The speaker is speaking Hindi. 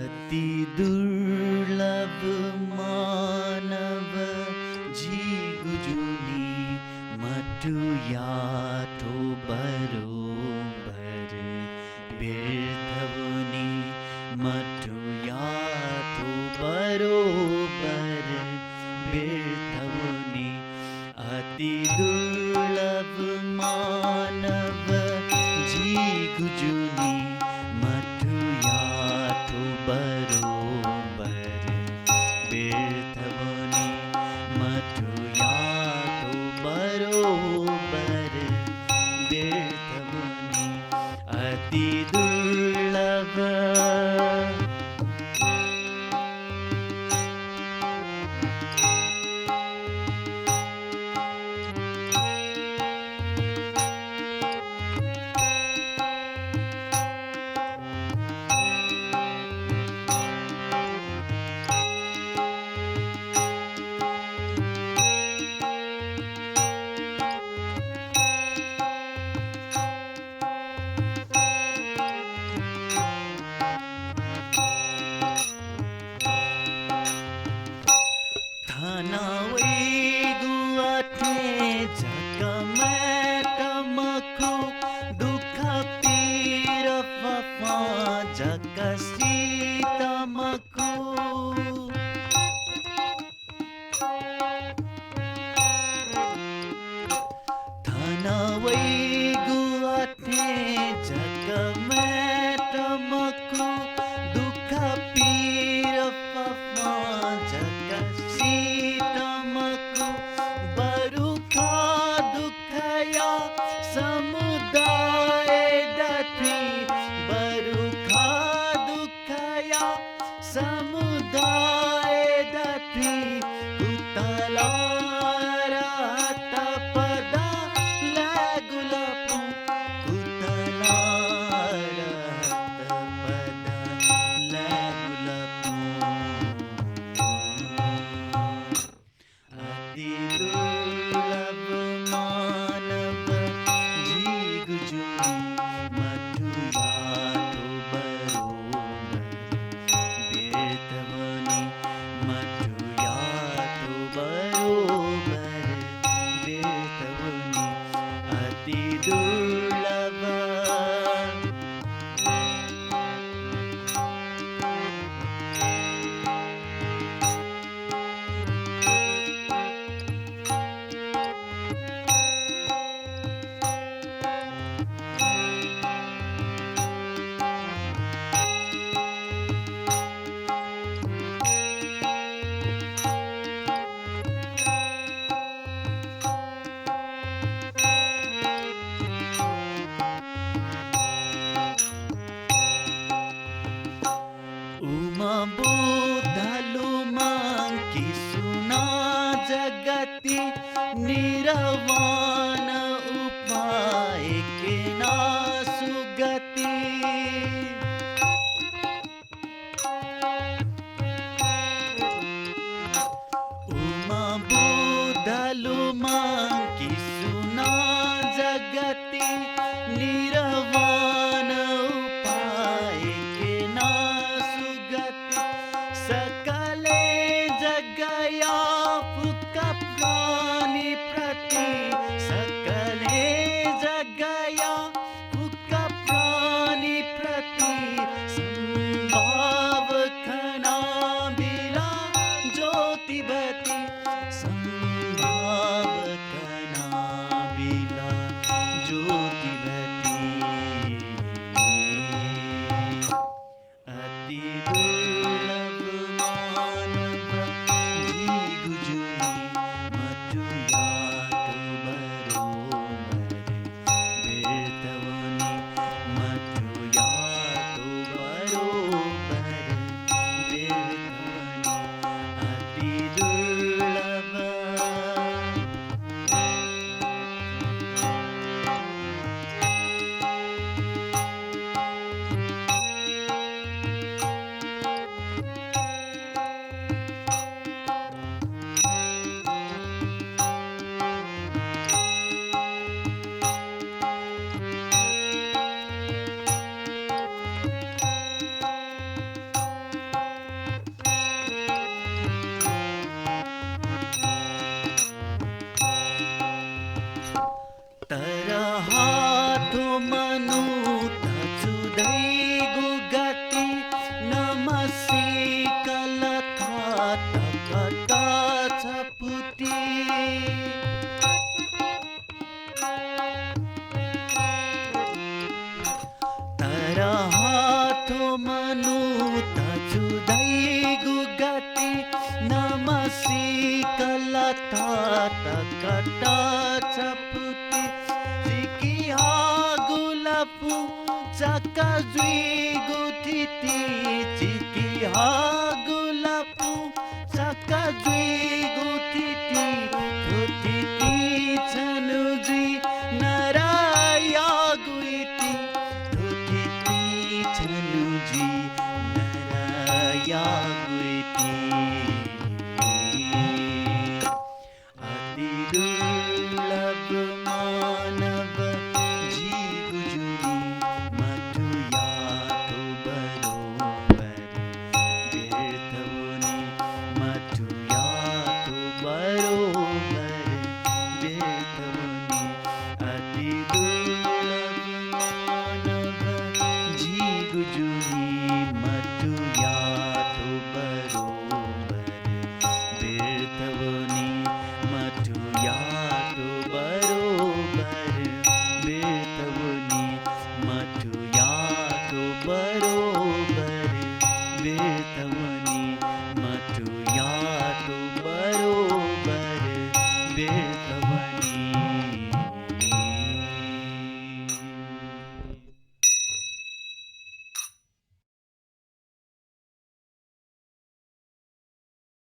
अति दुर्लभ मानव जीगुजुनी मटु यातो बरोबर बिरथवनी मटु यातो बरोबर बिरथवनी अति दुर्लभ मानव जीगुजुनी मटु यातो बरोबर बिरथवनी मटु यातो बरोबर बिरथवनी अति दुर्लभ। निरवान उपाय के ना सुगति उमा बुधलुमा की सुना जगति निरवान उपाय के ना सुगति सकले जगया सकले जगया फुक प्राणी प्रति संभाव खना बिला ज्योतिबती संभाव खना बिला ज्योतिबती नमसी कलथा तकटा छपुती तर हाथों मनु तजुदै गुगति नमसी कलथा तकटा छपुती जिकी हागुलपु चकजुई गुथिति जिकी हागुलपु चकजुई गुथिति गुथिति छनुजी नराया गुइति गुथिति छनुजी नराया गुइति अति दुर्लभ मानव जीव जुनी मधु यातो बरोबर व्यर्थवोनी मधु यातो बरोबर व्यर्थवोनी अति दुर्लभ मानव जीव जुनी मधु यातो बरोबर व्यर्थवोनी मधु यातो बरोबर व्यर्थवोनी मधु यातो बरोबर व्यर्थवोनी मधु यातो बरोबर व्यर्थ